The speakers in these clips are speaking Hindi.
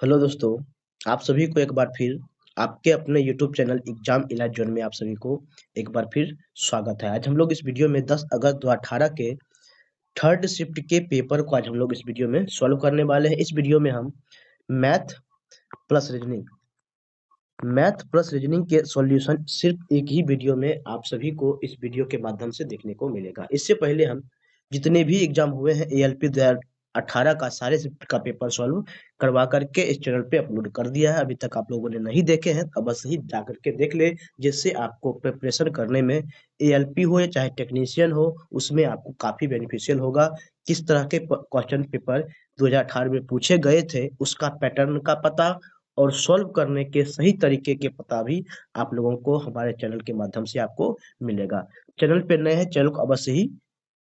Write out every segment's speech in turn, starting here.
हेलो दोस्तों, आप सभी को एक बार फिर आपके अपने यूट्यूब चैनल एग्जाम इलाज जोन में आप सभी को एक बार फिर स्वागत है। आज हम लोग इस वीडियो में 10 अगस्त 2018 के थर्ड शिफ्ट के पेपर को आज हम लोग इस वीडियो में सॉल्व करने वाले हैं। इस वीडियो में हम math plus reasoning math plus reasoning के सॉल्यूशन सिर्फ एक ही वीडियो में आप सभी को इस वीडियो के माध्यम से देखने को मिलेगा। इससे पहले हम जितने भी एग्जाम हुए हैं एएलपी 2018 का सारे शिफ्ट का पेपर सॉल्व करवा करके इस चैनल पे अपलोड कर दिया है। अभी तक आप लोगों ने नहीं देखे हैं तो बस ही जा करके देख ले, जिससे आपको प्रिपरेशन करने में एएलपी हो या चाहे टेक्नीशियन हो उसमें आपको काफी बेनिफिशियल होगा। किस तरह के क्वेश्चन पेपर 2018 में पूछे गए थे उसका पैटर्न का पता और सॉल्व करने के सही तरीके के पता भी आप लोगों को हमारे चैनल के माध्यम से आपको मिलेगा। चैनल पे नए हैं, चैनल को अवश्य ही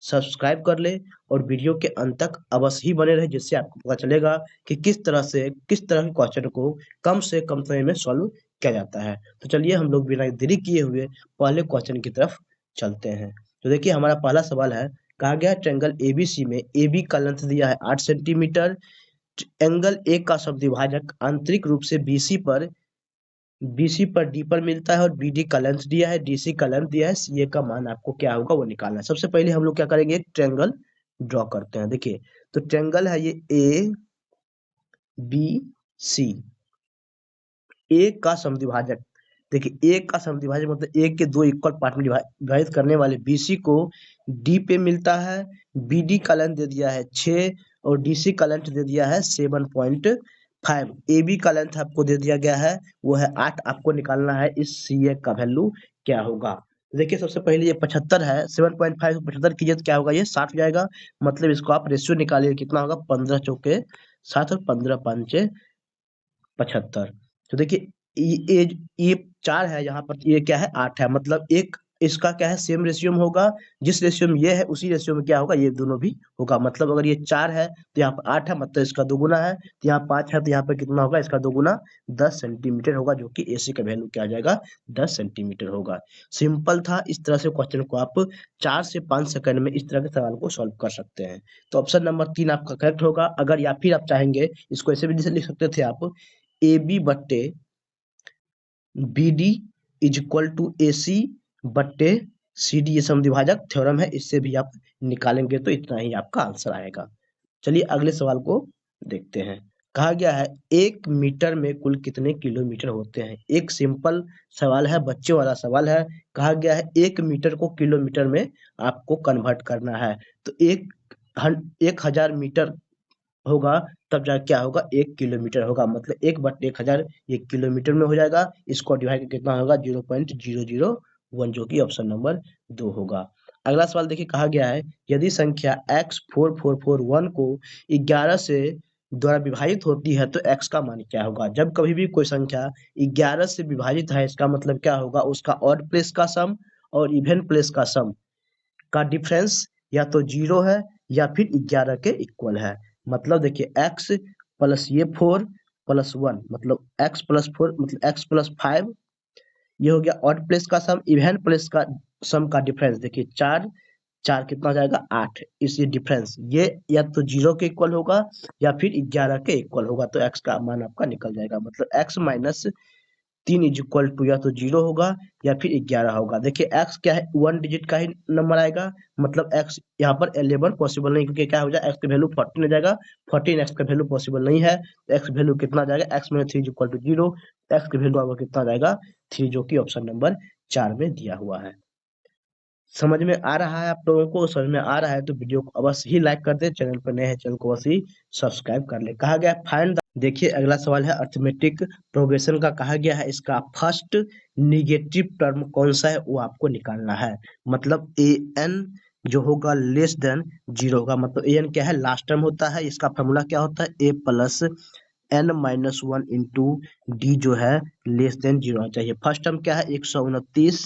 सब्सक्राइब कर ले और वीडियो के अंत तक अवश्य ही बने रहे, जिससे आपको पता चलेगा कि किस तरह के क्वेश्चन को कम से कम समय में सॉल्व किया जाता है। तो चलिए हम लोग बिना देरी किए हुए पहले क्वेश्चन की तरफ चलते हैं। तो देखिए हमारा पहला सवाल है, कहा गया ट्रायंगल एबीसी में एबी का लेंथ दिया है 8 सेंटीमीटर। एंगल ए का समद्विभाजक आंतरिक रूप से बीसी पर डी पर मिलता है और बीडी का लेंथ दिया है, डीसी का लेंथ दिया है, सीए का मान आपको क्या होगा वो निकालना है। सबसे पहले हम लोग क्या करेंगे, एक ट्रायंगल ड्रॉ करते हैं। देखिए तो ट्रायंगल है ये ए बी सी। ए का समद्विभाजक, देखिए ए का समद्विभाजक मतलब ए के दो इक्वल पार्ट में विभाजित करने वाले बीसी को डी पे मिलता है। बीडी का लेंथ दे दिया है 6 और डीसी का लेंथ दे दिया है 7.5। ए बी का लेंथ आपको दे दिया गया है वो है 8। आपको निकालना है इस सी ए का वैल्यू क्या होगा। देखिए सबसे पहले ये 75 है, 7.5 को 75 कीजिए तो क्या होगा, ये 60 हो जाएगा। मतलब इसको आप रेशियो निकालिए, कितना होगा, 15 चौके 7 और 15 पंचे 75। तो देखिए ये 4 है, यहाँ पर ये क्या है 8 है, मतलब एक इसका क्या है सेम रेशियो में होगा। जिस रेशियो में ये है उसी रेशियो में क्या होगा, ये दोनों भी होगा। मतलब अगर ये 4 है तो यहाँ पर 8 है, मतलब इसका दोगुना है। तो यहाँ 5 है तो यहाँ पर कितना होगा, इसका दोगुना 10 सेंटीमीटर होगा, जो कि एसी का वैल्यू क्या आ जाएगा, 10 सेंटीमीटर होगा। सिंपल था। इस तरह से क्वेश्चन को आप 4 से 5 सेकंड में इस तरह के सवाल को सॉल्व कर सकते हैं। तो ऑप्शन नंबर 3 आपका करेक्ट होगा। अगर या फिर आप चाहेंगे इसको ऐसे भी लिख सकते थे आप, ए बी बट्टे B D is equal to A C बट्टे सी डी, ये समद्विभाजक थ्योरम है, इससे भी आप निकालेंगे तो इतना ही आपका आंसर आएगा। चलिए अगले सवाल को देखते हैं। कहा गया है 1 मीटर में कुल कितने किलोमीटर होते हैं। एक सिंपल सवाल है, बच्चे वाला सवाल है। कहा गया है 1 मीटर को किलोमीटर में आपको कन्वर्ट करना है। तो 1000 मीटर होगा तब जाके क्या होगा, 1 किलोमीटर होगा। मतलब 1/1000 ये किलोमीटर में हो जाएगा। इसको डिवाइड कितना होगा, 0.001, जो कि ऑप्शन नंबर 2 होगा। अगला सवाल देखिए, कहा गया है यदि संख्या x4441 को 11 से द्वारा विभाजित होती है तो x का मान क्या होगा। जब कभी भी कोई संख्या 11 से विभाजित है, इसका मतलब क्या होगा, उसका ऑड प्लेस का सम और इवन प्लेस का सम का डिफरेंस या तो 0 है या फिर 11 के इक्वल है। मतलब देखिए x प्लस ये 4 प्लस 1 मतलब x प्लस 4 मतलब x प्लस 5, ये हो गया ऑड प्लेस का सम। इवन प्लेस का सम का डिफरेंस देखिए 4 4 कितना हो जाएगा 8। इस डिफरेंस ये या तो 0 के इक्वल होगा या फिर 11 के इक्वल होगा, तो x का मान आपका निकल जाएगा। मतलब x minus 3 is equal to या तो 0 होगा या फिर 11 होगा। देखिए x क्या है, 1 डिजिट का ही नंबर आएगा। मतलब x यहाँ पर 11 पॉसिबल नहीं, क्योंकि क्या हो जाए, x का वैल्यू 14 हो जाएगा। 14 x का वैल्यू पॉसिबल नहीं है, तो x वैल्यू कितना आ जाएगा, x minus 3 is equal to 0। x का वैल्यू आपका कितना आ जाएगा, 3, जो कि ऑप्शन नंबर 4 में दिया हुआ है। समझ में आ रहा है आप लोगों को, समझ में आ रहा है तो वीडियो को अवश्य ही लाइक कर दे, चैनल पर नए हैं चैनल को अवश्य ही सब्सक्राइब कर ले। कहा गया फाइंड, देखिए अगला सवाल है अर्थमेटिक प्रोग्रेशन का। कहा गया है इसका फर्स्ट निगेटिव टर्म कौन सा है वो आपको निकालना है। मतलब ए एन जो होगा लेस देन 0 होगा। मतलब ए एन क्या है, लास्ट टर्म होता है। इसका फॉर्मूला क्या होता है, A plus N minus 1 into D जो है लेस देन 0 होना चाहिए। फर्स्ट टर्म क्या है, 129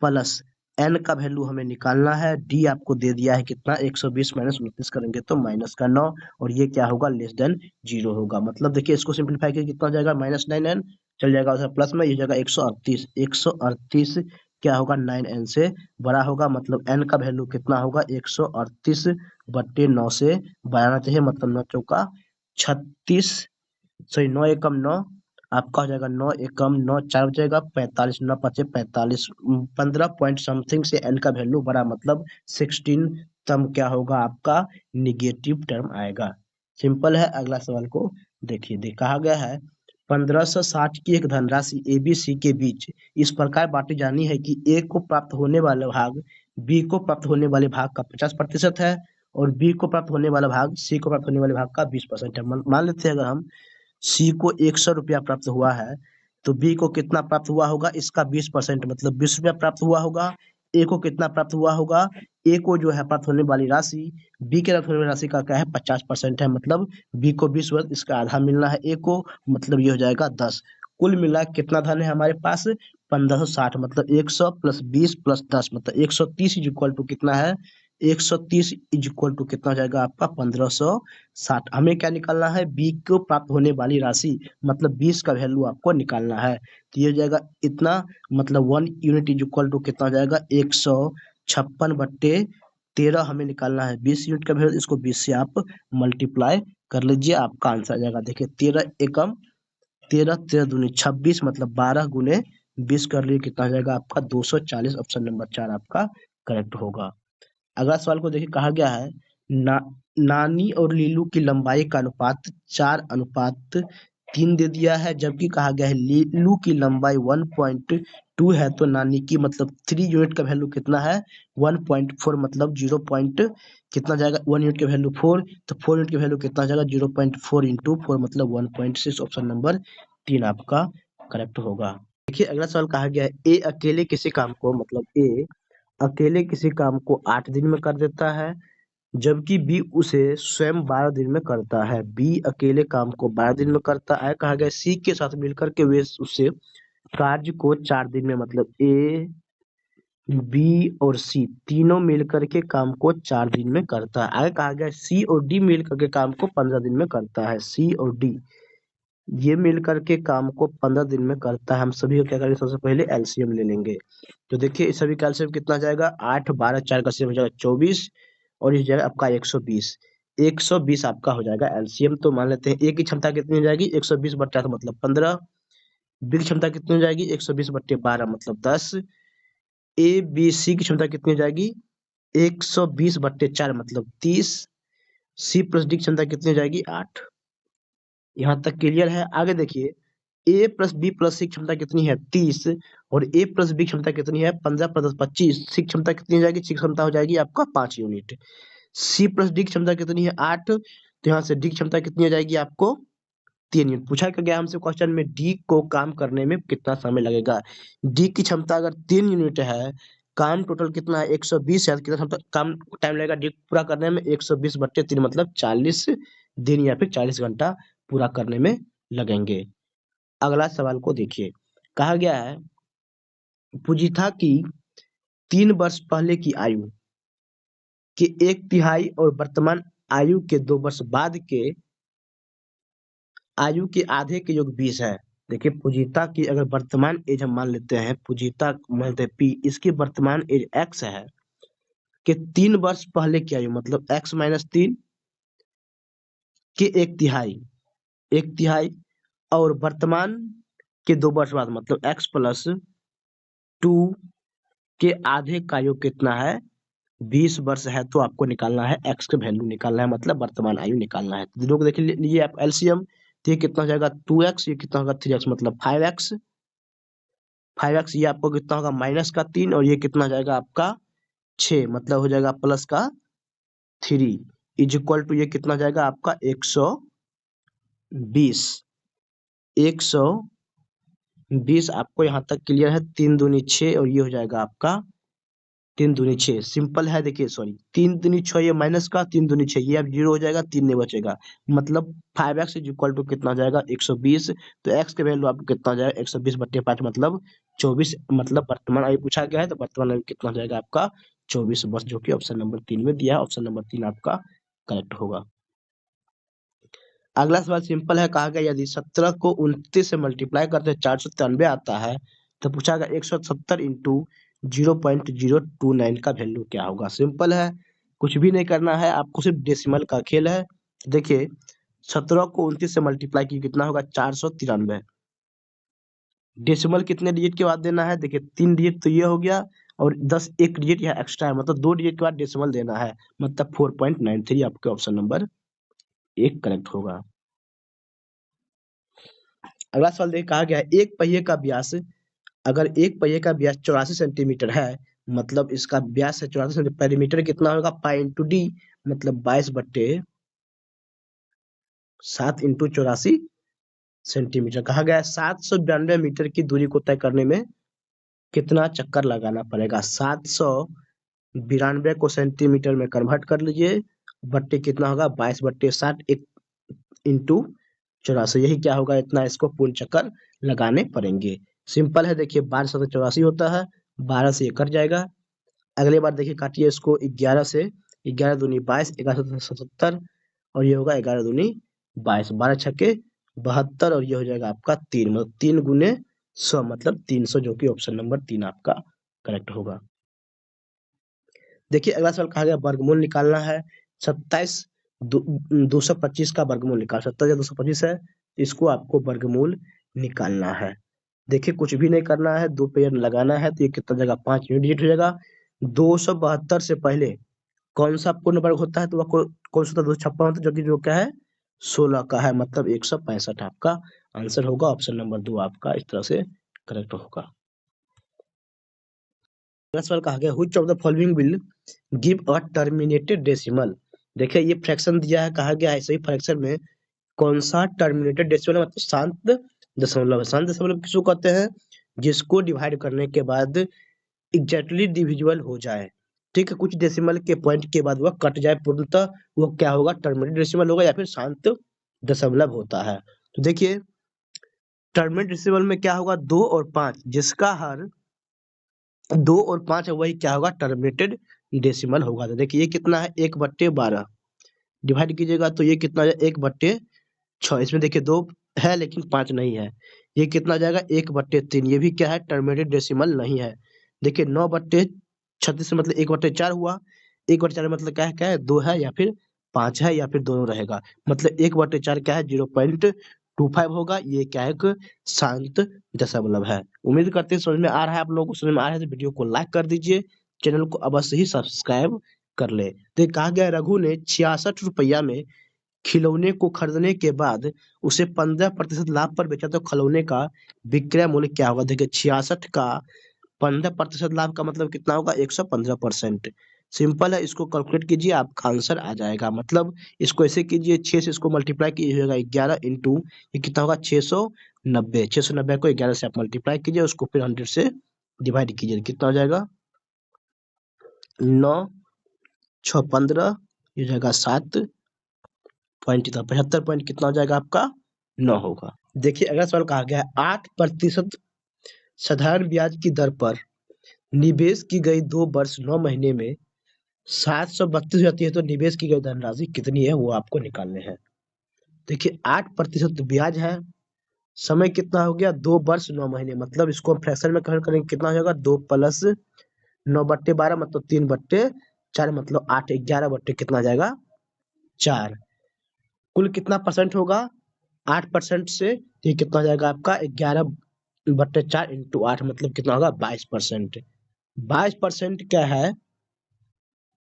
प्लस एन का वैल्यू हमें निकालना है। डी आपको दे दिया है कितना, 120 माइनस 29 करेंगे तो माइनस का 9, और ये क्या होगा, लेस देन 0 होगा। मतलब देखिए इसको सिंपलीफाई करके कितना हो जाएगा, माइनस 9n चल जाएगा उधर प्लस में, ये जाएगा 138। 138 क्या होगा, 9n से बड़ा होगा। मतलब n का वैल्यू कितना होगा, 138 बट्टे 9 से बढ़ाना चाहिए। मतलब 9 चौका 36 सही 9 एकम 9 आपका हो जाएगा 9 एकम 9 4 हो जाएगा 45 9 पचे 45 15 पॉइंट समथिंग से n का वैल्यू बड़ा मतलब 16 तम क्या होगा आपका निगेटिव टर्म आएगा। सिंपल है। अगला सवाल को देखिए कहा गया है 1560 की एक धनराशि ए बी सी के बीच इस प्रकार बांटी जानी है कि ए को प्राप्त होने वाला भाग बी को प्राप्त होने वाले भाग का 50% है और बी को प्राप्त होने वाला भाग सी को प्राप्त होने वाले भाग का 20% है। मान लेते हैं अगर हम सी को 100 रुपया प्राप्त हुआ है तो बी को कितना प्राप्त हुआ होगा इसका 20% मतलब 20 रुपया प्राप्त हुआ होगा। ए को कितना प्राप्त हुआ होगा ए को जो है प्राप्त होने वाली राशि बी के प्राप्त होने वाली राशि का क्या है 50% है मतलब बी को 20 वर्ष इसका आधा मिलना है ए को मतलब ये हो जाएगा 10। कुल मिला के कितना धन है हमारे पास 1560 मतलब 100 प्लस 20 प्लस 10 मतलब 130 इज इक्वल टू कितना है 130 इज इक्वल टू कितना हो जाएगा आपका 1560। हमें क्या निकालना है बी को प्राप्त होने वाली राशि मतलब 20 का वैल्यू आपको निकालना है तो ये हो जाएगा इतना मतलब 1 यूनिट इज इक्वल टू कितना हो जाएगा 156/13 हमें निकालना है 20 यूनिट का वैल्यू इसको 20 से आप मल्टीप्लाई कर लीजिए आपका आंसर आ जाएगा। देखिए 13 एकम 13 13 दूनी 26 मतलब 12 गुने 20 कर लिए कितना हो जाएगा आपका 240। ऑप्शन नंबर 4 आपका करेक्ट होगा। अगला सवाल को देखिए कहा गया है ना, नानी और लीलू की लंबाई का अनुपात 4:3 दे दिया है जबकि कहा गया है लीलू की लंबाई 1.2 है तो नानी की मतलब 3 यूनिट का वैल्यू कितना है 1.4 मतलब 0 पॉइंट कितना जाएगा 1 यूनिट का वैल्यू 4 तो 4 यूनिट का वैल्यू कितना जाएगा 0.4 इंटू 4 मतलब 1.6। ऑप्शन नंबर 3 आपका करेक्ट होगा। देखिए अगला सवाल कहा गया है ए अकेले किसी काम को मतलब ए अकेले किसी काम को 8 दिन में कर देता है जबकि बी उसे स्वयं 12 दिन में करता है। बी अकेले काम को 12 दिन में करता है कहा गया सी के साथ मिलकर के वे उसे कार्य को 4 दिन में मतलब ए बी और सी तीनों मिलकर के काम को 4 दिन में करता है। आगे कहा गया सी और डी मिलकर के काम को 15 दिन में करता है। सी और डी ये मिलकर के काम को 15 दिन में करता है। हम सभी को क्या करेंगे सबसे पहले एलसीएम ले लेंगे तो देखिए इस सभी का एलसीएम कितना जाएगा 8 12 4 का एलसीएम हो जाएगा 24 और इस जाएगा आपका 120। 120 आपका हो जाएगा एलसीएम। तो मान लेते हैं ए की क्षमता कितनी हो जाएगी 120 बट्टा तो मतलब 15। बी की क्षमता कितनी हो जाएगी 120 बट्टे 12 मतलब 10। ए बी सी की क्षमता कितनी हो जाएगी 120 बट्टे 4 मतलब 30। सी प्लस डी की क्षमता कितनी हो जाएगी 8। यहाँ तक क्लियर है। आगे देखिए ए प्लस बी प्लस सी क्षमता कितनी है 30 और ए प्लस बी क्षमता कितनी है 15 प्लस 25। सी क्षमता कितनी हो जाएगी सी क्षमता हो जाएगी आपका 5 यूनिट। सी प्लस डी क्षमता कितनी है 8 तो यहाँ से डी क्षमता कितनी हो जाएगी आपको 3 यूनिट। पूछा गया हमसे क्वेश्चन में डी को काम करने में कितना समय लगेगा। डी की क्षमता अगर 3 यूनिट है काम टोटल कितना है 120 है कितना क्षमता काम टाइम लगेगा डी पूरा करने में 120 बट्टे 3 मतलब 40 दिन या फिर 40 घंटा पूरा करने में लगेंगे। अगला सवाल को देखिए कहा गया है पूजिता की 3 वर्ष पहले की आयु के 1/3 और वर्तमान आयु के 2 वर्ष बाद के आयु के आधे के योग 20 है। देखिए पूजिता की अगर वर्तमान एज हम मान लेते हैं पूजिता मान लेते हैं पी इसकी वर्तमान एज एक्स है कि 3 वर्ष पहले की आयु मतलब एक्स माइनस 3 के 1/3 1/3 और वर्तमान के 2 वर्ष बाद मतलब एक्स प्लस 2 के आधे का योग कितना है 20 वर्ष है तो आपको निकालना है एक्स का वैल्यू निकालना है मतलब वर्तमान आयु निकालना है। दोनों को देख लीजिए आप एलसीएम तो ये कितना हो जाएगा 2x ये कितना होगा 3x मतलब 5x 5x ये आपको कितना होगा -3 और ये कितना हो जाएगा आपका 6 मतलब हो जाएगा प्लस का 3 इज इक्वल टू ये कितना हो जाएगा आपका 120 120 आपको यहाँ तक क्लियर है 3 दूनी 6 और ये हो जाएगा आपका 3 दूनी 6 सिंपल है। देखिए सॉरी 3 दूनी 6 ये माइनस का 3 दूनी 6 ये अब 0 हो जाएगा 3 नहीं बचेगा मतलब 5x इज इक्वल टू कितना हो जाएगा 120 तो x के वैल्यू आपको कितना हो जाएगा 120 बट्टे 5 मतलब 24 मतलब वर्तमान आयु पूछा गया है तो वर्तमान आयु कितना हो जाएगा आपका 24 वर्ष जो कि ऑप्शन नंबर 3 में दिया है। ऑप्शन नंबर 3 आपका करेक्ट होगा। अगला सवाल सिंपल है कहा गया यदि 17 को 29 से मल्टीप्लाई करते 493 आता है तो पूछा गया 170 इंटू 0.029 का वैल्यू क्या होगा। सिंपल है कुछ भी नहीं करना है आपको सिर्फ डेसिमल का खेल है। देखिए 17 को 29 से मल्टीप्लाई की कितना होगा 493। डेसिमल कितने डिजिट के बाद देना है, देखिए 3 डिजिट तो ये हो गया और 10 एक डिजिट यहाँ एक्स्ट्रा है, मतलब 2 डिजिट के बाद डेसिमल देना है, मतलब 4.93 आपके ऑप्शन नंबर 1 करेक्ट होगा। अगला सवाल देखिए कहा गया है एक पहिए का व्यास, अगर एक पहिए का व्यास 84 सेंटीमीटर है, मतलब इसका व्यास है 84 सेंटीमीटर, पेरीमीटर कितना होगा पाई इंटू डी, मतलब 22/7 इंटू 84 सेंटीमीटर। कहा गया है 792 मीटर की दूरी को तय करने में कितना चक्कर लगाना पड़ेगा। 792 को सेंटीमीटर में कन्वर्ट कर लीजिए, बट्टे कितना होगा 22/7 एक इंटू 84, यही क्या होगा इतना, इसको पूर्ण चक्कर लगाने पड़ेंगे। सिंपल है, देखिए 1284 होता है, 12 से ये कट जाएगा। अगले बार देखिए काटिए इसको 11 से, 11 दूनी 22, 11 77 और ये होगा 11 दूनी 22, 12 छक्के 72 और ये हो जाएगा आपका 3, मतलब 3 गुने 100 मतलब 300, जो कि ऑप्शन नंबर 3 आपका करेक्ट होगा। देखिए अगला सवाल कहा गया वर्गमूल निकालना है। 27 225 का वर्गमूल निकाल, 27 225 है, इसको आपको वर्गमूल निकालना है। देखिए कुछ भी नहीं करना है, 2 पेयर लगाना है, तो ये कितना जाएगा 5 यूनिट डिजिट हो जाएगा। 272 से पहले कौन सा पूर्ण वर्ग होता है, तो वह कौन सा 256 होता है, जो कि जो क्या है 16 का है, मतलब 165 आपका आंसर होगा। ऑप्शन नंबर 2 आपका इस तरह से करेक्ट होगा। अगला सवाल कहा गया which of the following will give a terminated decimal. देखिए ये फ्रैक्शन दिया है, कहा गया है सही फ्रैक्शन में कौन सा टर्मिनेटेड डेसिमल है, मतलब शांत दशमलव है। शांत दशमलव किसको कहते हैं, जिसको डिवाइड करने के बाद एग्जैक्टली डिविजिबल हो जाए। ठीक है, कुछ डेसिमल के पॉइंट के बाद वह कट जाए पूर्णतः, वो क्या होगा टर्मिनेटेड डेसिमल होगा या फिर शांत दशमलव होता है। तो देखिए टर्मिनेटेड डेसिमल में क्या होगा 2 और 5, जिसका हर 2 और 5 है वही क्या होगा टर्मिनेटेड डेसिमल होगा। तो देखिए ये कितना है 1/12, डिवाइड कीजिएगा तो ये कितना है 1/6, इसमें देखिए 2 है लेकिन 5 नहीं है, ये कितना जाएगा 1/3, ये भी क्या है टर्मिनेटेड डेसिमल नहीं है। देखिए 9/36 मतलब 1/4 हुआ, 1/4 मतलब क्या है 2 है या फिर 5 है या फिर दोनों रहेगा, मतलब 1/4 क्या है 0.25 होगा, ये क्या है एक शांत दशमलव है। उम्मीद करते हैं समझ में आ रहा है, आप लोगों को समझ में आ रहा है तो वीडियो को लाइक कर दीजिए, चैनल को अवश्य ही सब्सक्राइब कर ले। तो कहा गया रघु ने 66 रुपया में खिलौने को खरीदने के बाद उसे 15% लाभ पर बेचा, तो खिलौने का विक्रय मूल्य क्या होगा। देखिए 66 का 15% लाभ का मतलब कितना होगा 115%। सिंपल है, इसको कैलकुलेट कीजिए आपका आंसर आ जाएगा, मतलब इसको ऐसे कीजिए 6 से इसको मल्टीप्लाई कीजिएगा 11 इंटू ये कितना होगा 690, 690 को 11 से आप मल्टीप्लाई कीजिए, उसको फिर 100 से डिवाइड कीजिए, कितना हो जाएगा 9 6 15, ये हो जाएगा 7.75 पॉइंट कितना हो जाएगा आपका 9 होगा। देखिए अगला सवाल कहा गया है 8% साधारण ब्याज की दर पर निवेश की गई 2 वर्ष 9 महीने में 732 हो जाती है, तो निवेश की गई धनराशि कितनी है वो आपको निकालने हैं। देखिए 8% ब्याज है, समय कितना हो गया 2 वर्ष 9 महीने, मतलब इसको हम फ्रैक्शन में कन्वर्ट करेंगे कितना हो जाएगा 2 प्लस 9/12 मतलब 3/4, मतलब 8, 11 कितना आ जाएगा 4, कुल कितना परसेंट होगा 8% से, तो ये कितना हो जाएगा आपका 11/4 इंटू 8, मतलब कितना होगा 22%। 22% क्या है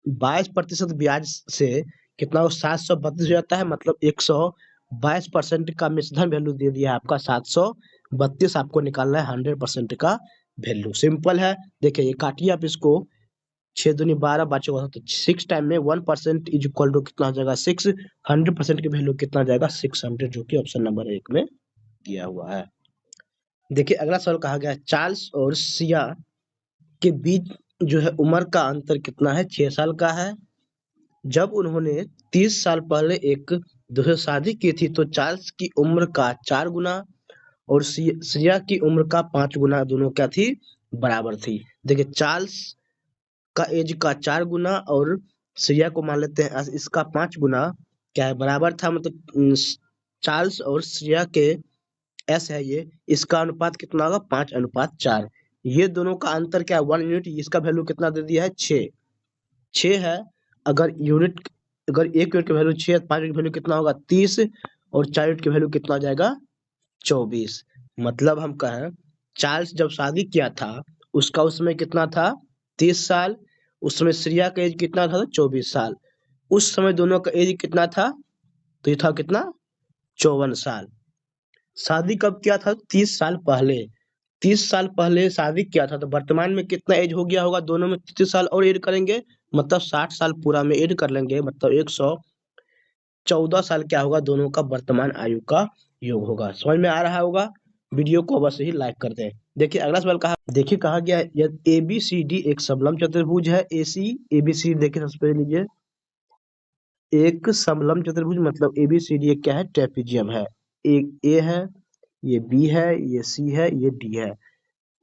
22% ब्याज से कितना हो 732 हो जाता है, मतलब 122% का मिश्रधन वैल्यू दे दिया है आपका 732, आपको निकालना है 100% का वैल्यू। सिंपल है, देखिए ये काटिए आप इसको, 6 दूनी 12 बचेगा तो 6 टाइम में 1% इज इक्वल टू कितना हो जाएगा 6, 100% की वैल्यू कितना जाएगा 600, जो कि ऑप्शन नंबर 1 में दिया हुआ है। देखिए अगला सवाल कहा गया है चार्ल्स और सिया के बीच जो है उम्र का अंतर कितना है, 6 साल का है। जब उन्होंने 30 साल पहले एक दूसरे से शादी की थी, तो चार्ल्स की उम्र का 4 गुना और सिया की उम्र का 5 गुना, दोनों क्या थी बराबर थी। देखिए चार्ल्स का एज का 4 गुना और सिया को मान लेते हैं इसका 5 गुना क्या है बराबर था, मतलब चार्ल्स और सिया के एस है ये, इसका अनुपात कितना होगा 5:4, ये दोनों का अंतर क्या है 1 यूनिट, इसका वैल्यू कितना दे दिया है 6 है। अगर यूनिट अगर 1 यूनिट की वैल्यू 6 5 यूनिट की वैल्यू कितना होगा 30 और 4 यूनिट की वैल्यू कितना आ जाएगा 24। मतलब हम कहें चार्ल्स जब शादी किया था उसका उस समय कितना था 30 साल, उस समय श्रेया का एज कितना था 24 साल। उस समय दोनों का एज कितना था तो ये था कितना 54 साल। शादी कब किया था 30 साल पहले। 30 साल पहले शादी किया था तो वर्तमान में कितना एज हो गया होगा दोनों में 30 साल और ऐड करेंगे मतलब 60 साल पूरा में ऐड कर लेंगे मतलब 114 साल क्या होगा दोनों का वर्तमान आयु का योग होगा। समझ में आ रहा होगा। वीडियो को अवश्य ही लाइक कर दें। देखिए अगला सवाल कहा देखिए कहा गया है यदि एबीसीडी एक समलंब चतुर्भुज है एसी एबीसीडी देखिए सबसे पहले लीजिए एक समलंब चतुर्भुज मतलब एबीसीडी एक क्या है ट्रेपीजियम है। एक ए है ये बी है ये सी है ये डी है।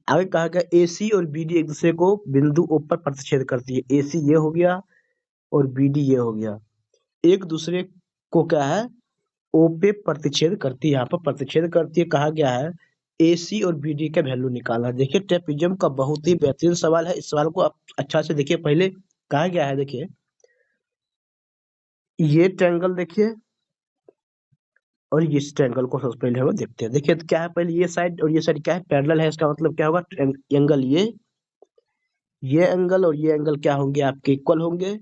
आगे कहा गया एसी और बीडी एक दूसरे को बिंदु ओ पर प्रतिच्छेद करती है। एसी ये हो गया और बीडी ये हो गया एक दूसरे को क्या है ओ पे प्रतिच्छेद करती है। यहाँ पर प्रतिच्छेद करती है। कहा गया है एसी और बीडी का वैल्यू निकालना। देखिए ट्रेपीजियम का बहुत ही बेहतरीन सवाल है। इस सवाल को आप अच्छा से देखिए। पहले कहा गया है देखिए ये ट्रायंगल देखिए और इस ट्रायंगल को सबसे पहले हम लोग देखते हैं। देखिए तो क्या है पहले ये साइड और ये साइड क्या है पैरेलल है। इसका मतलब क्या होगा एंगल ये एंगल और ये एंगल क्या होंगे आपके इक्वल होंगे।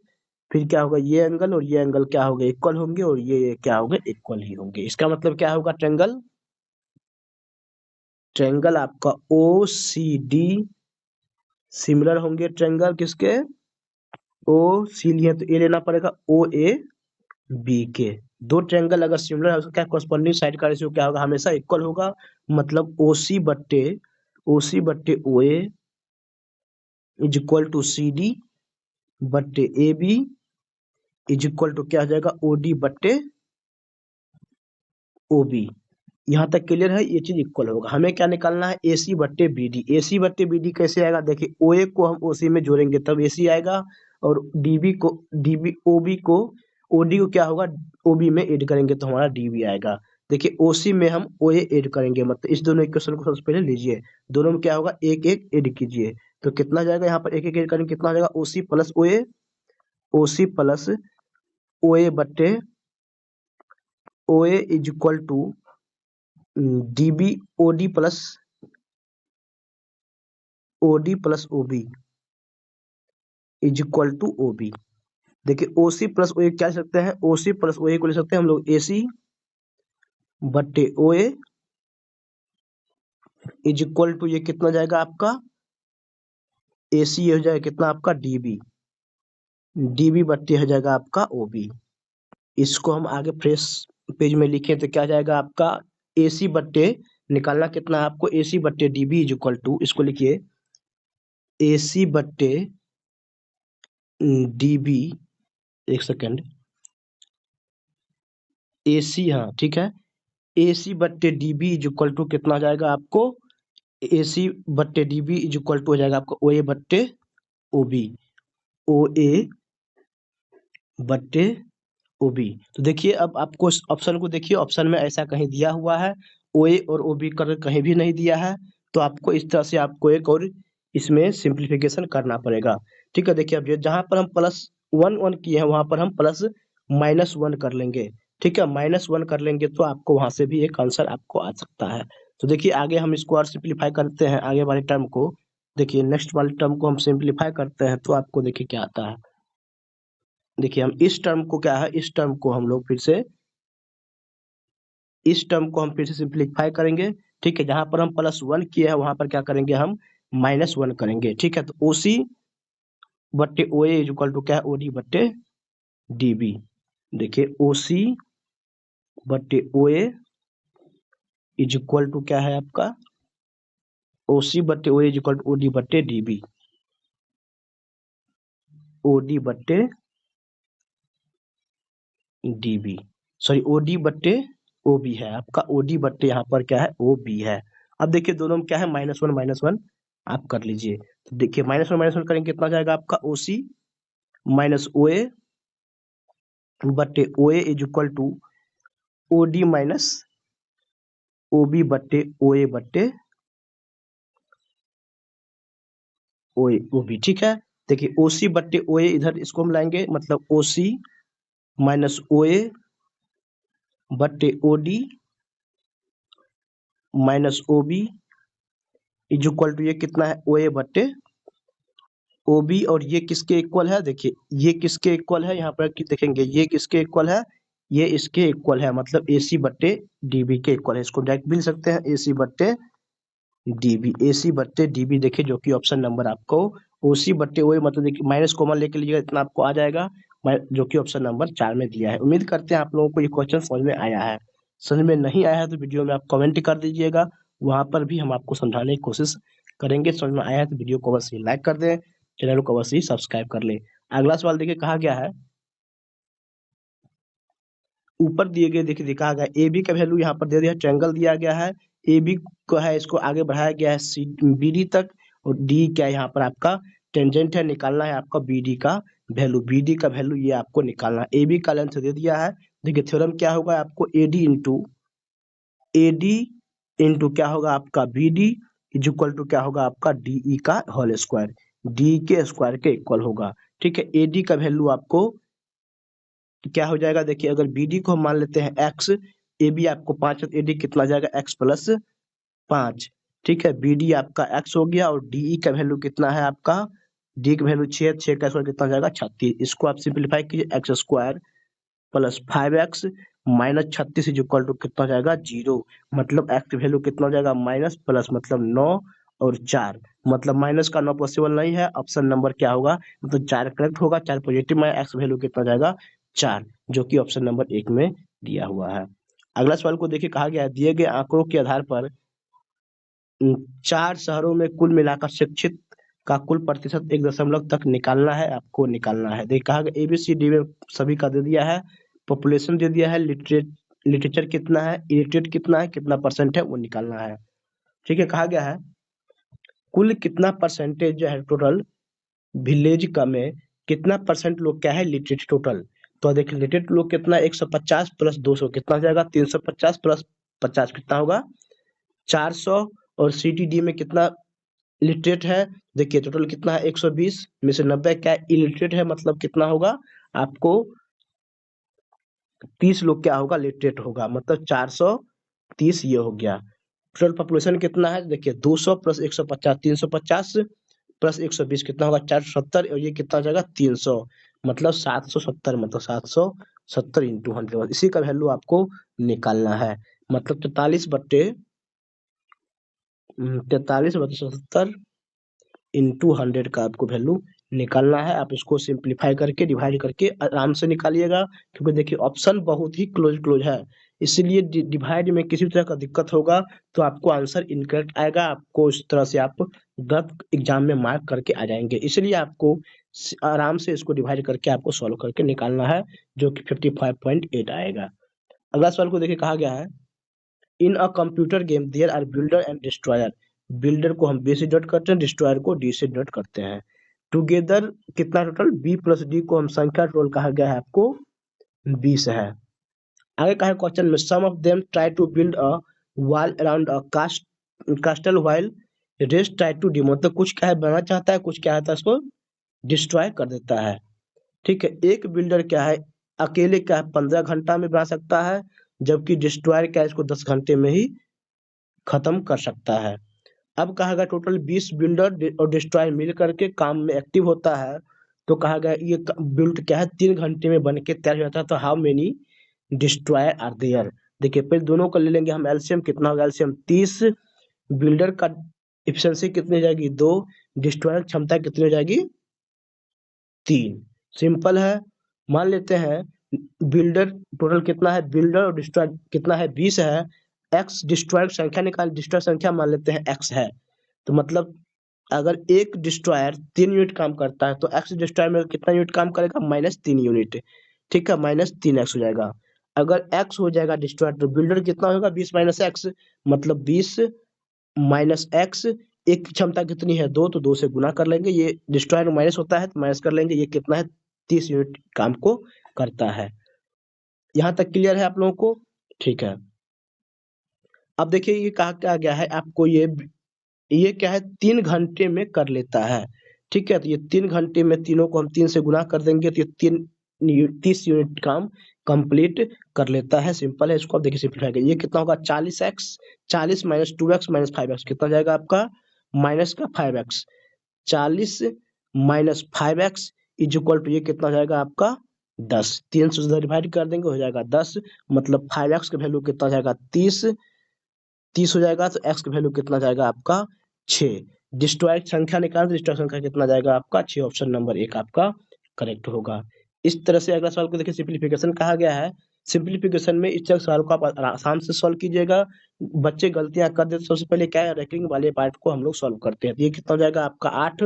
फिर क्या होगा ये एंगल और ये एंगल क्या होंगे इक्वल होंगे और ये क्या होंगे इक्वल ही होंगे। इसका मतलब क्या होगा ट्रायंगल ट्रायंगल आपका ओ सी डी सिमिलर होंगे ट्रायंगल किसके ओ सी लिए तो ए लेना पड़ेगा ओ ए बी के। दो ट्रायंगल अगर सिमिलर है उसका क्या कॉरस्पॉन्डिंग साइड का रेशियो क्या होगा हमेशा इक्वल होगा। मतलब ओ सी बट्टे O A is equal to C D बट्टे A B is equal to क्या आ जाएगा ओ डी बट्टे ओ बी। यहाँ तक क्लियर है ये चीज इक्वल होगा। हमें क्या निकालना है एसी बट्टे बीडी। एसी बट्टे बीडी कैसे आएगा देखिए ओए को हम ओसी में जोड़ेंगे तब एसी आएगा और डीबी ओबी को ओडी को क्या होगा ओबी में ऐड करेंगे तो हमारा डीबी आएगा। देखिए ओसी में हम ओए ऐड करेंगे मतलब इस दोनों इक्वेशन को सबसे पहले लीजिए। दोनों में क्या होगा एक एक ऐड कीजिए तो कितना जाएगा यहाँ पर एक एक ऐड करेंगे कितना जाएगा ओसी प्लस ओए बट्टे OA is equal to DB OD plus OB is equal to OB. देखिए ओसी प्लस ओए क्या ले सकते हैं ओसी प्लस ओए को ले सकते हैं हम लोग एसी बट्टे ओए इज इक्वल टू ये कितना जाएगा आपका एसी हो जाएगा कितना आपका डीबी डीबी बट्टे हो जाएगा आपका ओबी। इसको हम आगे फ्रेश पेज में लिखें तो क्या जाएगा आपका एसी बट्टे निकालना कितना है आपको एसी बट्टे डीबी इज इक्वल टू इसको लिखिए एसी बट्टे डीबी एक सेकेंड एसी हाँ ठीक है एसी बट्टे डीबी इज इक्वल टू कितना जाएगा आपको एसी बट्टे डीबी इज इक्वल टू हो जाएगा आपको ओ ए बट्टे ओबी ओ ए बट्टे ओबी। तो देखिए अब आपको इस ऑप्शन को देखिए ऑप्शन में ऐसा कहीं दिया हुआ है ओ ए और ओबी कर कहीं भी नहीं दिया है तो आपको इस तरह से आपको एक और इसमें सिंप्लीफिकेशन करना पड़ेगा। ठीक है देखिए अब ये जहां पर हम प्लस वन वन किए हैं वहां पर हम प्लस माइनस वन कर लेंगे। ठीक है माइनस वन कर लेंगे तो आपको वहां से भी एक आंसर आपको आ सकता है। तो देखिए आगे हम इसको और सिंप्लीफाई करते हैं आगे वाले टर्म को। देखिए नेक्स्ट वाले टर्म को हम सिंप्लीफाई करते हैं तो आपको देखिए क्या आता है। देखिए हम इस टर्म को क्या है इस टर्म को हम लोग फिर से इस टर्म को हम फिर से सिंप्लीफाई करेंगे। ठीक है जहां पर हम प्लस वन किए हैं वहां पर क्या करेंगे हम माइनस वन करेंगे। ठीक है तो ओसी बट्टे O A is equal to क्या है ओडी बट्टे डीबी। देखिए ओसी बट्टे O A is equal to क्या है आपका ओसी बट्टे O is equal to OD बट्टे डीबी ओडी बट्टे डीबी सॉरी ओडी बट्टे ओबी है आपका ओडी बट्टे यहाँ पर क्या है ओ बी है। अब देखिए दोनों में क्या है माइनस वन आप कर लीजिए। तो देखिए माइनस वन करेंगे कितना जाएगा आपका ओसी माइनस ओ ए बट्टे O A is equal to O D minus O B बट्टे ओ ए बट्टे ओ बी। ठीक है देखिए ओसी बट्टे ओ ए इधर इसको हम लाएंगे मतलब ओसी माइनस ओ ए बट्टे O D minus O B is equal to, ये कितना है, ओ ए बट्टे ओ बी, और ये किसके इक्वल है, देखिए ये किसके इक्वल है, यहाँ पर देखेंगे ये किसके इक्वल है, ये इसके इक्वल है, मतलब ए सी बट्टे डी बी के इक्वल है। इसको डायरेक्ट भी लिख सकते हैं, ए सी बट्टे डीबी, एसी बट्टे डीबी, देखिए जो कि ऑप्शन नंबर आपको ओसी बट्टे ओए, मतलब देखिए माइनस कॉमन लेके लीजिएगा, इतना आपको आ जाएगा, जो कि ऑप्शन नंबर 4 में दिया है। उम्मीद करते हैं आप लोगों को ये क्वेश्चन समझ में आया है। समझ में नहीं आया है तो वीडियो में आप कमेंट कर दीजिएगा, वहां पर भी हम आपको समझाने की कोशिश करेंगे। समझ में आया है तो वीडियो को अवश्य लाइक कर दें, चैनल को अवश्य सब्सक्राइब कर ले। अगला सवाल देखिए कहा गया है, ऊपर दिए गए देखिए दिखा गया ए बी का वैल्यू यहाँ पर दे दिया, ट्रायंगल दिया गया है, ए बी को है इसको आगे बढ़ाया गया है सी बी डी तक, और डी क्या है यहाँ पर आपका टेंजेंट है, निकालना है आपका बी डी का वैल्यू, बी डी का वैल्यू ये आपको निकालना है। ए बी का लेंथ दे दिया है, देखिए थ्योरम क्या होगा आपको, ए डी इंटू क्या होगा आपका B D is equal to क्या होगा आपका डी ई का होल स्क्वायर, डी के स्क्वायर के इक्वल होगा। ठीक है, ए डी का वैल्यू आपको क्या हो जाएगा, देखिए अगर बी डी को हम मान लेते हैं एक्स, ए बी आपको 5, ए डी कितना जाएगा एक्स प्लस 5। ठीक है, बी डी आपका एक्स हो गया, और डी ई का वैल्यू कितना है आपका, डी का वैल्यू 6, 6 का स्क्वायर कितना जाएगा 36। इसको आप सिंप्लीफाई कीजिए, X square plus 5x minus 36 is equal to कितना जाएगा 0, मतलब एक्स की वैल्यू कितना हो जाएगा माइनस प्लस, मतलब 9 और 4, मतलब माइनस का 9 पॉसिबल नहीं है, ऑप्शन नंबर क्या होगा, मतलब 4 करेक्ट होगा, 4 पॉजिटिव में एक्स वैल्यू कितना जाएगा 4, जो कि ऑप्शन नंबर 1 में दिया हुआ है। अगला सवाल को देखिए कहा गया है, दिए गए आंकड़ों के आधार पर 4 शहरों में कुल मिलाकर शिक्षित का कुल प्रतिशत 1 दशमलव तक निकालना है, आपको निकालना है। देखिए कहा गया एबीसीडी में सभी का दे दिया है, पॉपुलेशन दे दिया है, लिटरेचर कितना है, इलिटरेट कितना है, कितना परसेंट है वो निकालना है। ठीक है, कहा गया है कुल कितना परसेंटेज जो है टोटल विलेज का में कितना परसेंट लोग क्या है लिटरेट टोटल, तो देखिए लिटरेट लोग कितना 150 प्लस 200 कितना जाएगा 350 प्लस 50 कितना होगा 400, और सीटीडी में कितना लिटरेट है, देखिए टोटल कितना है 120 में से 90 क्या इलिटरेट है, मतलब कितना होगा आपको 30 लोग क्या होगा लिटरेट होगा, मतलब 430 ये हो गया। टोटल पॉपुलेशन कितना है, देखिए 200 प्लस 150 350 प्लस 120 कितना होगा 470, और ये कितना हो जाएगा 300, मतलब 770, मतलब 770 इंटू 100, इसी का वैल्यू आपको निकालना है, मतलब 43/70 इंटू 100 का आपको वैल्यू निकालना है। आप इसको सिंप्लीफाई करके डिवाइड करके आराम से निकालिएगा, क्योंकि देखिए ऑप्शन बहुत ही क्लोज है, इसलिए डिवाइड में किसी तरह का दिक्कत होगा तो आपको आंसर इनकरेक्ट आएगा, आपको इस तरह से आप गलत एग्जाम में मार्क करके आ जाएंगे, इसलिए आपको आराम से इसको डिवाइड करके आपको सॉल्व करके निकालना है, जो कि 55.8 आएगा। अगला सवाल को देखिए कहा गया है, in a computer game there are builder and destroyer, builder को हम बी से डिनोट करते हैं, डिस्ट्रॉयर को डी से डिनोट करते हैं, टुगेदर कितना टोटल बी प्लस डी को हम संख्या टोटल कहा गया है आपको 20 है। आगे का है क्वेश्चन में, some of them try to build a wall around a castle while rest try to डी, मतलब कुछ क्या है बनाना चाहता है, कुछ क्या है इसको डिस्ट्रॉय कर देता है। ठीक है, एक बिल्डर क्या है अकेले क्या है 15 घंटा में बना सकता है, जबकि डिस्ट्रॉयर क्या है इसको 10 घंटे में ही खत्म कर सकता है। अब कहा गया टोटल 20 बिल्डर और डिस्ट्रॉयर मिल करके काम में एक्टिव होता है, तो कहा गया ये बिल्ड क्या है 3 घंटे में बन के तैयार हो जाता है, तो how many destroyer are there, देखिए पहले दोनों को ले लेंगे हम एलसीएम, कितना होगा एलसीएम 30, बिल्डर का एफिशिएंसी कितनी हो जाएगी 2, डिस्ट्रॉयर क्षमता कितनी हो जाएगी 3, सिंपल है। मान लेते हैं बिल्डर टोटल कितना है, बिल्डर और डिस्ट्रॉयर कितना है 20 है, एक्स डिस्ट्रॉयर संख्या निकाल, डिस्ट्रॉयर संख्या मान लेते हैं एक्स है, तो मतलब अगर एक डिस्ट्रॉयर 3 यूनिट काम करता है तो एक्स डिस्ट्रॉयर में कितना यूनिट काम करेगा -3 यूनिट। ठीक है, -3x हो जाएगा। अगर x हो जाएगा डिस्ट्रॉयर तो बिल्डर कितना होगा 20 माइनस एक्स, मतलब 20 माइनस एक्स, एक की क्षमता कितनी है 2, तो 2 से गुना कर लेंगे, ये डिस्ट्रॉयर माइनस होता है तो माइनस कर लेंगे, ये कितना है 30 यूनिट काम को करता है। यहाँ तक क्लियर है आप लोगों को? ठीक है, अब देखिए ये कहा क्या गया है आपको, ये क्या है 3 घंटे में कर लेता है। ठीक है, तो ये 3 घंटे में तीनों को हम 3 से गुना कर देंगे तो ये 3 30 यूनिट काम कंप्लीट कर लेता है। सिंपल है, इसको आप देखिए सिंपलीफाई करिए। ये कितना होगा 40x, 40 minus 2x minus 5x कितना जाएगा आपका माइनस का 5x। 40 minus 5x is equal to ये कितना हो जाएगा आपका 10। 3 से डिवाइड कर देंगे हो जाएगा 10, मतलब 5x का वैल्यू कितना हो जाएगा 30। 30 हो जाएगा तो x का वैल्यू कितना जाएगा आपका 6। डिस्ट्रॉयड संख्या निकालना तो डिस्ट्रॉयड संख्या कितना जाएगा आपका 6। ऑप्शन नंबर 1 आपका करेक्ट होगा। इस तरह से अगला सवाल को देखिए, सिंपलीफिकेशन कहा गया है। सिंपलीफिकेशन में इस तरह के सवाल को आप आसान से सॉल्व कीजिएगा। बच्चे गलतियां कर देते, सबसे पहले क्या है रैंकिंग वाले पार्ट को हम लोग सॉल्व करते हैं। तो ये कितना हो जाएगा आपका 8।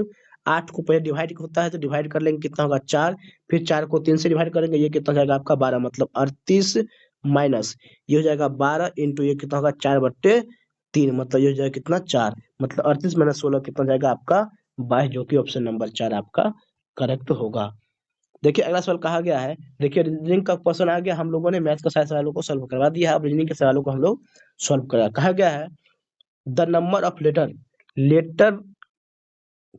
8 को पहले डिवाइड होता है तो डिवाइड कर लेंगे कितना होगा 4, फिर 4 को 3 से डिवाइड करेंगे ये कितना हो जाएगा आपका 12, मतलब 38 माइनस ये हो जाएगा 12 इंटू ये कितना होगा 4/3, मतलब ये हो जाएगा कितना 4, मतलब 38 माइनस 16 कितना हो जाएगा आपका 22, जो कि ऑप्शन नंबर 4 आपका करेक्ट होगा। देखिए अगला सवाल कहा गया है, देखिए रीजनिंग का क्वेश्चन आ गया, हम लोगों ने मैथ का सारे सवालों को सॉल्व करवा दिया है, अब रीजनिंग के सवालों को हम लोग सॉल्व करा। कहा गया है the number of letter, letter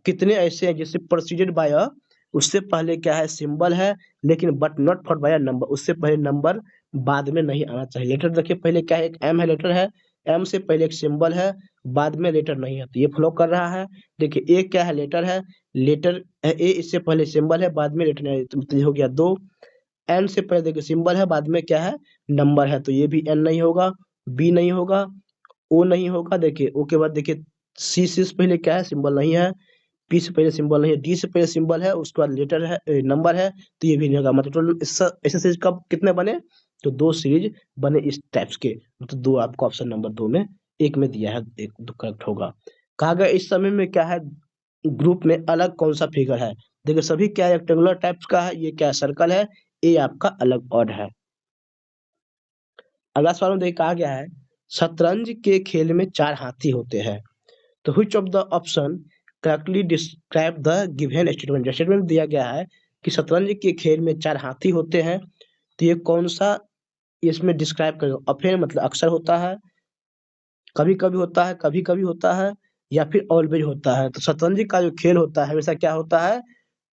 कितने ऐसे हैं जिससे प्रोसीडेड बाय अ, उससे पहले क्या है सिंबल है, लेकिन but not for by a number, उससे पहले नंबर बाद में नहीं आना चाहिए। लेटर देखिए पहले क्या है, एक एम है लेटर है, एम से पहले एक सिंबल है, बाद में लेटर नहीं है, तो ये फ्लो कर रहा है। देखिए ए क्या है लेटर है, लेटर ए, इससे पहले सिंबल है, बाद में लेटर नहीं है, तो ये हो गया 2। एन से पहले देखिए सिंबल है, बाद में क्या है नंबर है, तो ये भी एन नहीं होगा, बी नहीं होगा, ओ नहीं होगा। देखिए ओ के बाद देखिए सी से पहले क्या है सिंबल नहीं है, पी से पहले सिंबल नहीं है, डी से पहले सिंबल है, उसके बाद लेटर है नंबर है, तो ये भी नहीं होगा। मतलब टोटल ऐसे सीरीज कब कितने बने, तो 2 सीरीज बने इस टाइप्स के, मतलब 2 आपको ऑप्शन नंबर 2 में एक में दिया है, एक दो करेक्ट होगा। कहा गया इस समय में क्या है ग्रुप में अलग कौन सा फिगर है। देखिए सभी क्या रेक्टेंगुलर टाइप्स का है, ये क्या सर्कल है, ये आपका अलग ऑड है। अगला सवाल में देखिए कहा गया है शतरंज के खेल में 4 हाथी होते हैं, तो which of the option correctly describe the given statement. Statement दिया गया है कि शतरंज के खेल में 4 हाथी होते हैं, तो ये कौन सा इसमें डिस्क्राइब करेगा। ऑफेन मतलब अक्सर होता है, कभी कभी होता है, कभी कभी होता है, या फिर ऑलवेज होता है। तो शतरंज का जो खेल होता है हमेशा क्या होता है,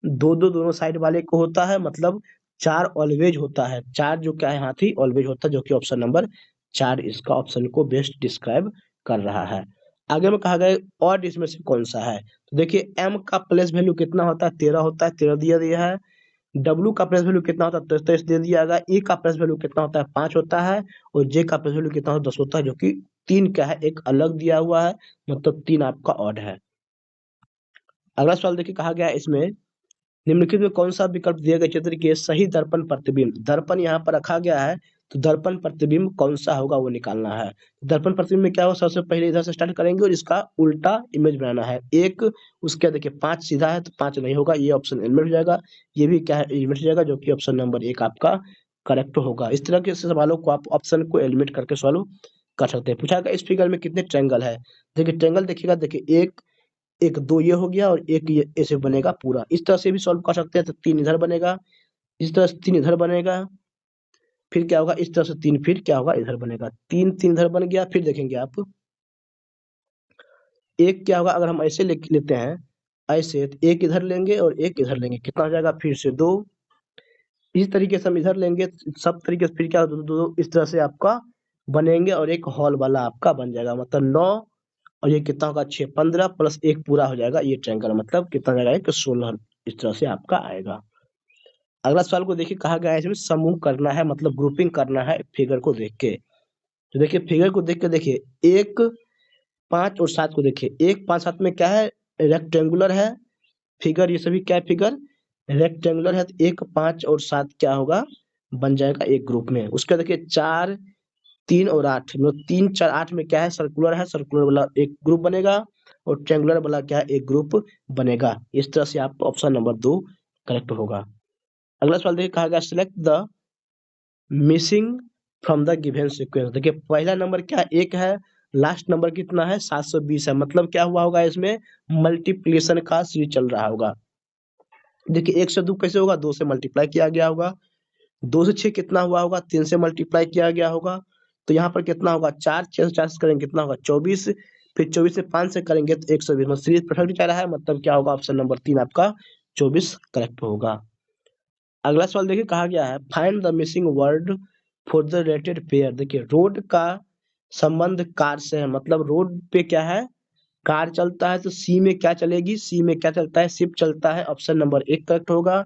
दो दो दोनों साइड वाले को होता है, मतलब 4 ऑलवेज होता है। 4 जो क्या है हाथी ऑलवेज होता है, जो कि ऑप्शन नंबर 4 इसका ऑप्शन को बेस्ट डिस्क्राइब कर रहा है। आगे में कहा गया ऑड इसमें से कौन सा है, तो देखिए एम का प्लेस वैल्यू कितना होता है 13 होता है, 13 दिया दिया है। डब्ल्यू का प्रेस वैल्यू कितना होता है 23 दे दिया गया। ई का प्रेस वैल्यू कितना होता है 5 होता है, और जे का प्रेस वैल्यू कितना होता है 10 होता है, जो कि 3 क्या है एक अलग दिया हुआ है, मतलब 3 आपका ऑड है। अगला सवाल देखिए कहा गया है इसमें निम्नलिखित में कौन सा विकल्प दिया गया चित्र के सही दर्पण प्रतिबिंब। दर्पण यहाँ पर रखा गया है, तो दर्पण प्रतिबिंब कौन सा होगा वो निकालना है। दर्पण प्रतिबिंब में क्या होगा, सबसे पहले इधर से स्टार्ट करेंगे और इसका उल्टा इमेज बनाना है। एक उसके देखिए 5 सीधा है तो 5 नहीं होगा, ये ऑप्शन एलिमिनेट हो जाएगा, ये भी क्या है एलिमिनेट हो जाएगा, जो कि ऑप्शन नंबर 1 आपका करेक्ट होगा। इस तरह के सवालों को आप ऑप्शन को एलिमिनेट करके सॉल्व कर सकते हैं। पूछा गया इस फिगर में कितने ट्रायंगल है। देखिए ट्रायंगल देखिएगा, देखिए एक एक 2 ये हो गया और एक ये ऐसे बनेगा पूरा, इस तरह से भी सॉल्व कर सकते हैं। तो 3 इधर बनेगा, इस तरह से 3 इधर बनेगा, फिर क्या होगा इस तरह से 3 फिर क्या होगा इधर बनेगा, 3 3 इधर बन गया। फिर देखेंगे आप एक क्या होगा अगर हम ऐसे लेते हैं, ऐसे तो एक इधर लेंगे और एक इधर लेंगे, कितना हो जाएगा फिर से 2। इस तरीके से हम इधर लेंगे, सब तरीके से फिर क्या होगा 2 2 इस तरह से आपका बनेंगे और एक हॉल वाला आपका बन जाएगा, मतलब 9 और ये कितना होगा 6, 15 प्लस 1 पूरा हो जाएगा ये ट्रायंगल, मतलब कितना हो जाएगा 16 इस तरह से आपका आएगा। अगला सवाल को देखिए कहा गया है इसमें समूह करना है, मतलब ग्रुपिंग करना है फिगर को देख के। तो देखिए फिगर को देख के देखिए 1 5 और 7 को देखिए, 1 5 7 में क्या है रेक्टेंगुलर है फिगर, ये सभी क्या है फिगर रेक्टेंगुलर है, तो 1 5 और 7 क्या होगा बन जाएगा एक ग्रुप में। उसके देखिए 4 3 और 8, मतलब 3 4 8 में क्या है सर्कुलर है, सर्कुलर वाला एक ग्रुप बनेगा और ट्रायंगुलर वाला क्या है एक ग्रुप बनेगा। इस तरह से आप ऑप्शन नंबर 2 करेक्ट होगा। अगला सवाल देखिए कहा गया select the missing from the given sequence. देखिए पहला नंबर क्या 1 है, लास्ट नंबर कितना है 720 है, मतलब क्या हुआ होगा इसमें मल्टीप्लिकेशन का सीरीज चल रहा होगा। देखिए 1 से 2 कैसे होगा, 2 से मल्टीप्लाई किया गया होगा, 2 से 6 कितना हुआ होगा 3 से मल्टीप्लाई किया गया होगा, तो यहाँ पर कितना होगा 4 6 से 4 से करेंगे कितना होगा 24, फिर 24 से 5 से करेंगे तो 120, मतलब सीरीज परफेक्ट जा रहा है, मतलब क्या होगा ऑप्शन नंबर 3 आपका 24 करेक्ट होगा। अगला सवाल देखिए कहा गया है find the missing word for the related pair. देखिए रोड का संबंध कार से है, मतलब रोड पे क्या है, कार चलता है, तो सी में क्या चलेगी, सी में क्या चलता है, शिप चलता है। ऑप्शन नंबर 1 करेक्ट होगा।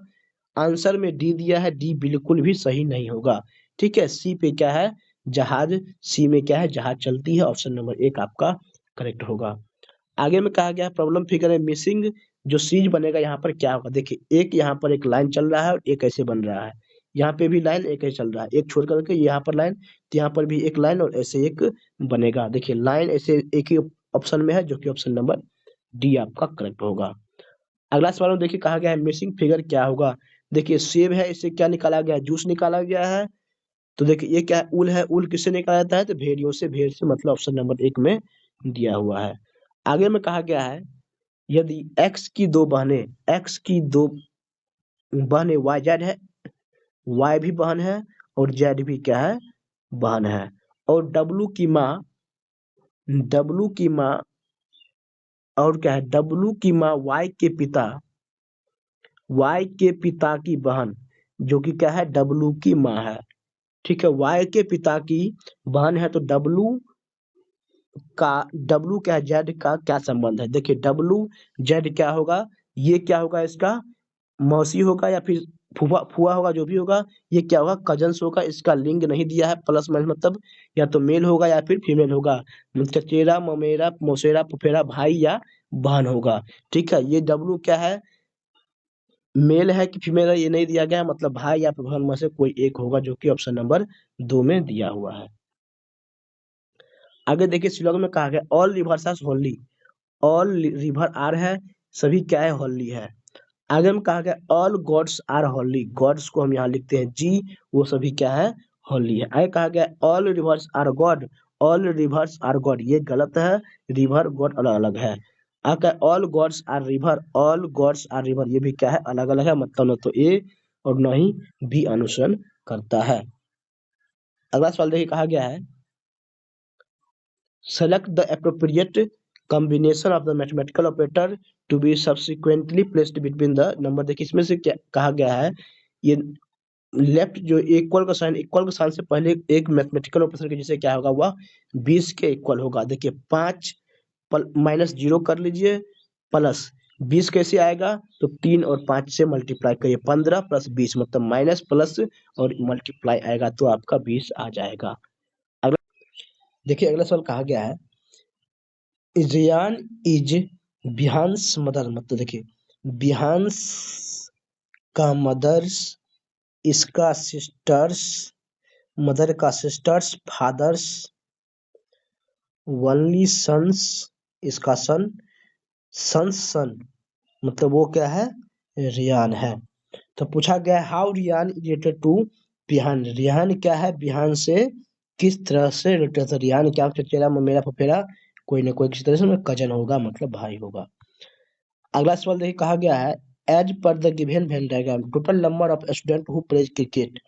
आंसर में डी दिया है, डी बिल्कुल भी सही नहीं होगा। ठीक है, सी पे क्या है, जहाज, सी में क्या है, जहाज चलती है। ऑप्शन नंबर 1 आपका करेक्ट होगा। आगे में कहा गया है प्रॉब्लम फिगर है मिसिंग, जो सीज बनेगा यहाँ पर क्या होगा। देखिए एक यहाँ पर एक लाइन चल रहा है और एक ऐसे बन रहा है, यहाँ पे भी लाइन एक ऐसे चल रहा है, एक छोड़ करके यहाँ पर लाइन, तो यहाँ पर भी एक लाइन और ऐसे एक बनेगा। देखिए लाइन ऐसे एक ही ऑप्शन में है, जो कि ऑप्शन नंबर डी आपका करेक्ट होगा। अगला सवाल में देखिए कहा गया है मिसिंग फिगर क्या होगा। देखिए सेब है, इससे क्या निकाला गया है, जूस निकाला गया है। तो देखिए ये क्या है, उल है, उल किससे निकाला जाता है, तो भेड़ियों से, भेड़ से, मतलब ऑप्शन नंबर 1 में दिया हुआ है। आगे में कहा गया है यदि x की दो बहनें, x की दो बहनें y z है, y भी बहन है और z भी क्या है, बहन है, और w की माँ और क्या है, w की माँ y के पिता की बहन, जो कि क्या है, w की माँ है। ठीक है, y के पिता की बहन है, तो का W क्या है, Z का क्या संबंध है। देखिए W Z क्या होगा, ये क्या होगा, इसका मौसी होगा या फिर फुफा फुआ होगा, जो भी होगा, ये क्या होगा, कजन्स होगा। इसका लिंग नहीं दिया है, प्लस माइनस मतलब या तो मेल होगा या फिर फीमेल होगा, चचेरा ममेरा मौसेरा फुफेरा भाई या बहन होगा। ठीक है, ये W क्या है, मेल है कि फीमेल है, ये नहीं दिया गया है, मतलब भाई या फिर बहन में से कोई एक होगा, जो कि ऑप्शन नंबर 2 में दिया हुआ है। आगे देखिए श्लोक में कहा गया all rivers are holy, all river are है, सभी क्या है, होली है। आगे में कहा गया all gods are holy, gods को हम यहाँ लिखते हैं जी, वो सभी क्या है, होली है। आगे कहा गया all rivers are god, all rivers are god, ये गलत है, रिवर गॉड अलग अलग है। आगे all gods are river, all gods are river, ये भी क्या है, अलग अलग है, मतलब न तो ए और न ही बी अनुसरण करता है। अगला सवाल देखिए कहा गया है select the appropriate combination of the mathematical operator to be subsequently placed between the number। देखिए इसमें से क्या कहा गया है, ये लेफ्ट जो इक्वल का साइन से पहले एक मैथमेटिकल ऑपरेटर के जैसे क्या होगा, वह 20 के इक्वल होगा। देखिए 5 माइनस 0 कर लीजिए, प्लस 20 कैसे आएगा, तो 3 और 5 से मल्टीप्लाई करिए, 15 प्लस 20 मतलब माइनस प्लस और मल्टीप्लाई आएगा, तो आपका 20 आ जाएगा। देखिए अगला सवाल कहा गया है रियान इज बिहान्स मदर, मतलब देखिए बिहान्स का मदर्स, इसका सिस्टर्स, मदर का सिस्टर्स, फादर्स ओनली सन्स, इसका सन मतलब वो क्या है, रियान है। तो पूछा गया हाउ रियान रिलेटेड टू बिहान, रिहान क्या है, बिहान से किस तरह से रिलेटेड है। रिहान क्या, चचेरा ममेरा फफेरा, कोई ना कोई किसी तरह से कजन होगा, मतलब भाई होगा। अगला सवाल देखिए कहा गया है as per the given Venn diagram total number of student who plays cricket.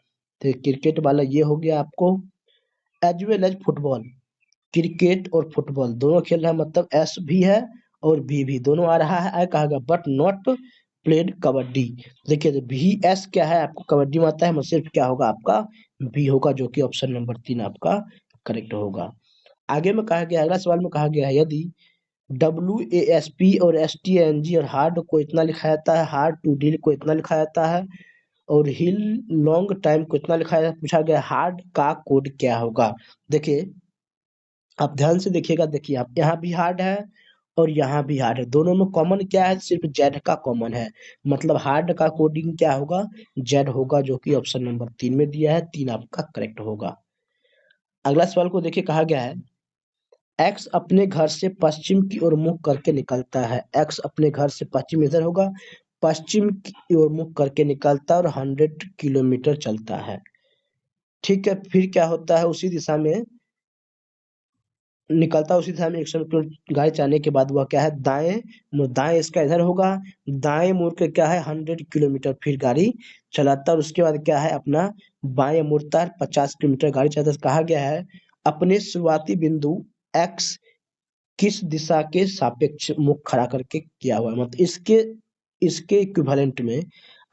तो क्रिकेट वाला ये हो गया आपको, as well as football, cricket और फुटबॉल दोनों खेल रहा है, मतलब एस भी है और बी भी दोनों आ रहा है। कहा गया बट नॉट प्लेड कबड्डी। देखिए भी एस क्या है, आपको कबड्डी में आता है, मतलब सिर्फ क्या होगा, आपका बी होगा, जो कि ऑप्शन नंबर 3 आपका करेक्ट होगा। आगे में कहा गया अगला सवाल में कहा गया है यदि WASP और STNG और हार्ड को इतना लिखा जाता है, हार्ड टू डील को इतना लिखा जाता है, और हिल लॉन्ग टाइम को इतना लिखा जाता है, पूछा गया हार्ड का कोड क्या होगा। देखिए आप ध्यान से देखिएगा, देखिए आप यहाँ भी हार्ड है और यहाँ भी हार्ड है, दोनों में कॉमन क्या है, सिर्फ जेड का कॉमन है, मतलब हार्ड का कोडिंग क्या होगा, जेड होगा, जो कि ऑप्शन नंबर 3 में दिया है, 3 आपका करेक्ट होगा। अगला सवाल को देखिए कहा गया है एक्स अपने घर से पश्चिम की ओर मुख करके निकलता है, एक्स अपने घर से पश्चिम इधर होगा, पश्चिम की ओर मुख करके निकलता है और 100 किलोमीटर चलता है। ठीक है, फिर क्या होता है, उसी दिशा में निकलता है, उसी दिशा में 100 किलोमीटर गाड़ी चलाने के बाद वह क्या है, दाएं इसका इधर होगा, दाएं मुड़ के क्या है 100 किलोमीटर फिर गाड़ी चलाता है, और उसके बाद क्या है अपना बाएं मुड़ता है, 50 किलोमीटर गाड़ी चलाता है। कहा गया है अपने शुरुआती बिंदु एक्स किस दिशा के सापेक्ष मुख खड़ा करके किया हुआ है, मतलब इसके इसके इक्विवेलेंट में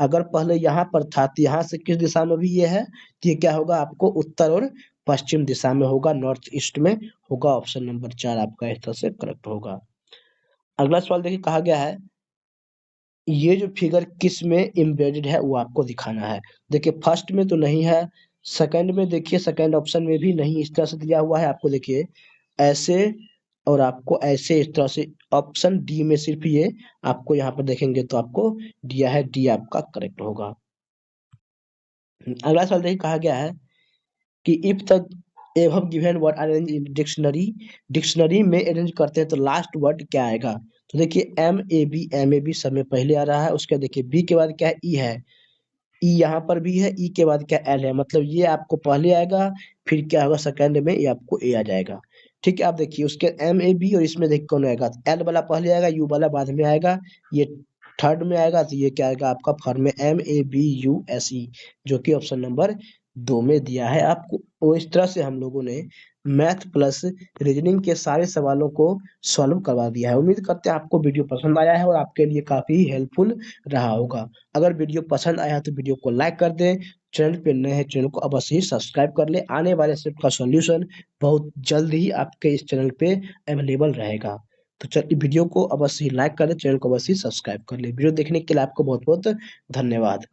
अगर पहले यहाँ पर था तो यहाँ से किस दिशा में भी ये है, तो ये क्या होगा आपको उत्तर और पश्चिम दिशा में होगा, नॉर्थ ईस्ट में होगा। ऑप्शन नंबर 4 आपका इस तरह से करेक्ट होगा। अगला सवाल देखिए, कहा गया है ये जो फिगर किस में एम्बेडेड है वो आपको दिखाना है। देखिए फर्स्ट में तो नहीं है, सेकंड में देखिए सेकंड ऑप्शन में भी नहीं, इस तरह से दिया हुआ है आपको। देखिए ऐसे और आपको ऐसे, इस तरह से ऑप्शन डी में सिर्फ ये आपको यहाँ पर देखेंगे तो आपको दिया है, डी आपका करेक्ट होगा। अगला सवाल देखिए, कहा गया है कि इफ तक above given word arrange in dictionary, dictionary में अरेंज करते हैं तो लास्ट वर्ड क्या आएगा। तो देखिए एम ए बी सब में पहले आ रहा है, उसके बाद देखिए बी के बाद क्या है, ई है, ई यहाँ पर भी है, ई के बाद क्या एल है, मतलब ये आपको पहले आएगा, फिर क्या होगा सेकंड में ये आपको ए आ जाएगा। ठीक है, आप देखिए उसके एम ए बी और इसमें देखिए कौन आएगा, एल वाला पहले आएगा, यू वाला बाद में आएगा, ये थर्ड में आएगा, तो ये क्या आएगा आपका फॉर्म में M A B U S E, जो कि ऑप्शन नंबर 2 में दिया है आपको। और इस तरह से हम लोगों ने मैथ प्लस रीजनिंग के सारे सवालों को सॉल्व करवा दिया है। उम्मीद करते हैं आपको वीडियो पसंद आया है और आपके लिए काफी हेल्पफुल रहा होगा। अगर वीडियो पसंद आया तो वीडियो को लाइक कर दें, चैनल पे नए हैं चैनल को अवश्य ही सब्सक्राइब कर ले। आने वाले सेट का सॉल्यूशन बहुत जल्द ही आपके इस चैनल पे अवेलेबल रहेगा। तो चलिए वीडियो को अवश्य ही लाइक कर ले, चैनल को अवश्य ही सब्सक्राइब कर ले। वीडियो देखने के लिए आपको बहुत बहुत धन्यवाद।